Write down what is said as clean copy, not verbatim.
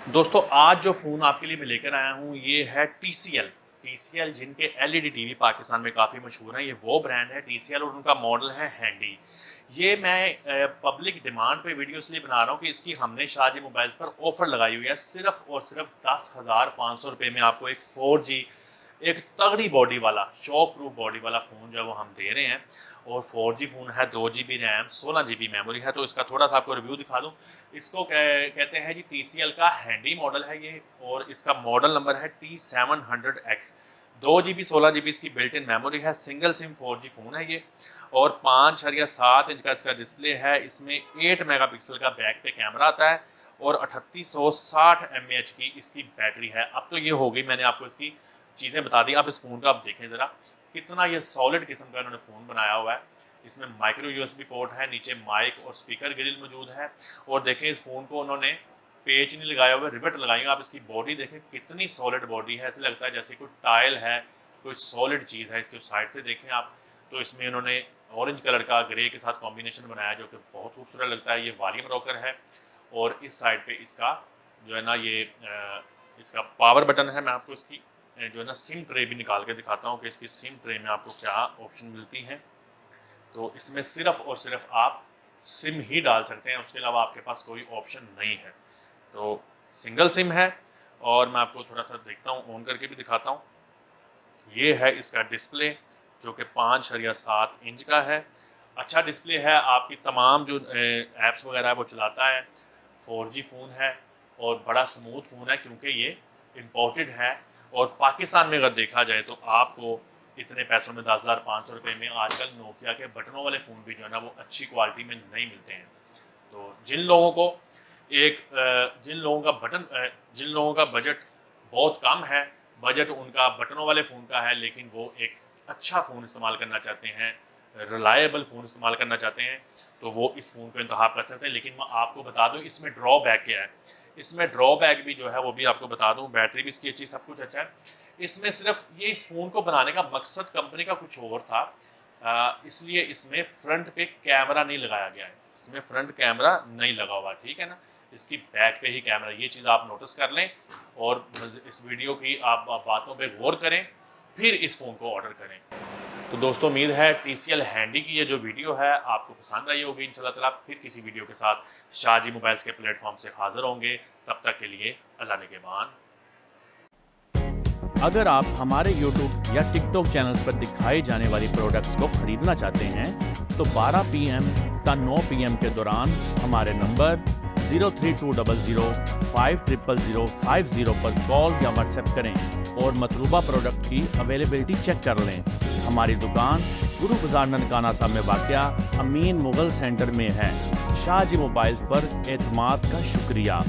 दोस्तों आज जो फ़ोन आपके लिए मैं लेकर आया हूँ ये है टीसीएल जिनके एलईडी टीवी पाकिस्तान में काफ़ी मशहूर हैं। ये वो ब्रांड है टीसीएल और उनका मॉडल है हैंडी। ये मैं पब्लिक डिमांड पे वीडियो इसलिए बना रहा हूँ कि इसकी हमने शाहजी मोबाइल्स पर ऑफ़र लगाई हुई है। सिर्फ़ और सिर्फ 10,500 रुपये में आपको एक 4G एक तगड़ी बॉडी वाला शॉक प्रूफ बॉडी वाला फ़ोन जो है वो हम दे रहे हैं। और 4G फ़ोन है, 2 GB रैम, 16 GB मेमोरी है। तो इसका थोड़ा सा आपको रिव्यू दिखा दूँ। इसको कहते हैं जी टीसीएल का हैंडी मॉडल है ये और इसका मॉडल नंबर है T700X। 2 GB 16 GB इसकी बिल्ट इन मेमोरी है। सिंगल सिम 4G फ़ोन है ये और 5.7 इंच का इसका डिस्प्ले है। इसमें 8 मेगापिक्सल का बैक पे कैमरा आता है और 3860 mAh की इसकी बैटरी है। अब तो ये हो गई, मैंने आपको इसकी चीज़ें बता दी। आप इस फ़ोन का आप देखें ज़रा कितना ये सॉलिड किस्म का इन्होंने फ़ोन बनाया हुआ है। इसमें माइक्रो यूएसबी पोर्ट है, नीचे माइक और स्पीकर ग्रिल मौजूद है। और देखें इस फ़ोन को उन्होंने पेच नहीं लगाया हुआ, रिबट लगाई हुई। आप इसकी बॉडी देखें कितनी सॉलिड बॉडी है, ऐसे लगता है जैसे कोई टाइल है, कोई सॉलिड चीज़ है। इसके साइड से देखें आप तो इसमें उन्होंने ऑरेंज कलर का ग्रे के साथ कॉम्बिनेशन बनाया जो कि बहुत खूबसूरत लगता है। ये वॉल्यूम रॉकर है और इस साइड पे इसका जो है ना ये इसका पावर बटन है। मैं आपको इसकी जो है ना सिम ट्रे भी निकाल के दिखाता हूँ कि इसकी सिम ट्रे में आपको क्या ऑप्शन मिलती हैं। तो इसमें सिर्फ और सिर्फ आप सिम ही डाल सकते हैं, उसके अलावा आपके पास कोई ऑप्शन नहीं है। तो सिंगल सिम है और मैं आपको थोड़ा सा देखता हूँ, ऑन करके भी दिखाता हूँ। ये है इसका डिस्प्ले जो कि 5.7 इंच का है। अच्छा डिस्प्ले है, आपकी तमाम जो ऐप्स वगैरह है वो चलाता है। 4G फ़ोन है और बड़ा स्मूथ फ़ोन है क्योंकि ये इम्पोर्टेड है। और पाकिस्तान में अगर देखा जाए तो आपको इतने पैसों में 10,500 रुपये में आजकल नोकिया के बटनों वाले फ़ोन भी जो है ना वो अच्छी क्वालिटी में नहीं मिलते हैं। तो जिन लोगों को जिन लोगों का बजट बहुत कम है, बजट उनका बटनों वाले फ़ोन का है, लेकिन वो एक अच्छा फ़ोन इस्तेमाल करना चाहते हैं, रिलायबल फ़ोन इस्तेमाल करना चाहते हैं, तो वो इस फ़ोन को इंतखाब कर सकते हैं। लेकिन मैं आपको बता दूं इसमें ड्रॉबैक क्या है। इसमें ड्रॉबैक भी जो है वो भी आपको बता दूं। बैटरी भी इसकी अच्छी, सब कुछ अच्छा है। इसमें सिर्फ ये इस फ़ोन को बनाने का मकसद कंपनी का कुछ और था, इसलिए इसमें फ्रंट पे कैमरा नहीं लगाया गया है। इसमें फ्रंट कैमरा नहीं लगा हुआ, ठीक है ना। इसकी बैक पे ही कैमरा, ये चीज़ आप नोटिस कर लें और इस वीडियो की आप बातों पे गौर करें, फिर इस फ़ोन को ऑर्डर करें। तो दोस्तों उम्मीद है टीसीएल हैंडी की ये जो वीडियो है आपको पसंद आई होगी। इंशाल्लाह ताला फिर किसी वीडियो के साथ शाहजी मोबाइल्स के प्लेटफॉर्म से हाजिर होंगे। तब तक के लिए अल्लाह निगहबान। अगर आप हमारे YouTube या TikTok चैनल पर दिखाई जाने वाली प्रोडक्ट्स को खरीदना चाहते हैं तो 12 PM ता 9 PM के दौरान हमारे नंबर 03200500050 पर कॉल या व्हाट्सएप करें और मतलूबा प्रोडक्ट की अवेलेबिलिटी चेक कर लें। हमारी दुकान गुरु बाजार ननकाना साहब में वाक़या अमीन मुगल सेंटर में है। शाहजी मोबाइल्स पर एतमाद का शुक्रिया।